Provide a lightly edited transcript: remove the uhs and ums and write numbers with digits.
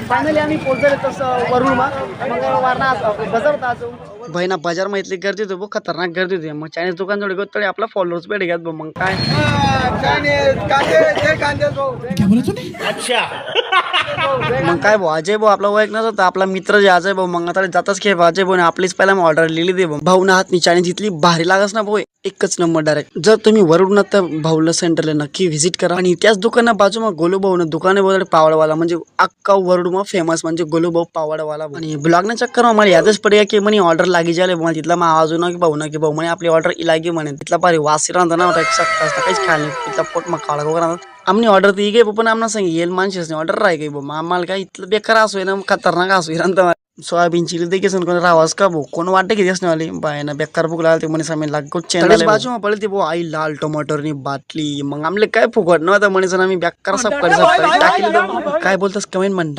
Finally आम्ही पोहोचलो तसं वरून मग वारणा बाजार होता आज भाई ना बाजार में इतनी गर्दी होती, वो खतरनाक गर्दी होती. मग चायनीज दुकान जोडे गो तरी आपला फॉलोअर्स भेट घ्यात मग काय मग काय भाऊ अजय भाऊ आपला ओळख नव्हता तर आपला मित्र जे अजय भाऊ मग आता जाताच खेळ अजय भाऊ आपलीच पहिला ऑर्डर लिहिली दे भाऊ ना हात मी चायनीज इथली भारी लागस ना भाऊ एकच नंबर डायरेक्ट. जर तुम्ही वरुड तर भाऊला सेंटरला नक्की व्हिजिट करा. आणि त्याच दुकाना बाजू मग गोलू भाऊ ना दुकाने बोलले पावडवाला म्हणजे अख्खा वरुड मग फेमस म्हणजे गोलू भाऊ पावडवाला. आणि ब्लॉग ना चक्कर मला यादच पडे की म्हणे ऑर्डर लागी जाले मला तिथला मग आवाज ना की भाऊ म्हणे आपली ऑर्डर इलागी म्हणे तिथला भारी वासी राहता ना काहीच खायला तिथला पोट मग खाळा वगैरे आमनी ऑर्डर ती गे पण आम्हाला सांग येईल माणसाने ऑर्डर राही गे मग आम्हाला काय इथलं बेकार असू ना खतरनाक असू राहता सोयाबीन चिली देखील कोण रावास का भाऊ कोण वाटते की वाली बाय ना बेकार भूक लागली म्हणे सामी लागो चेंडा बाजू मग पडली भाऊ आई लाल टोमॅटोनी बाटली मग आमले काय फुकट नव्हता म्हणे आम्ही बेकार सपकाळी टाकली काय बोलतास कमेंट म्हणता.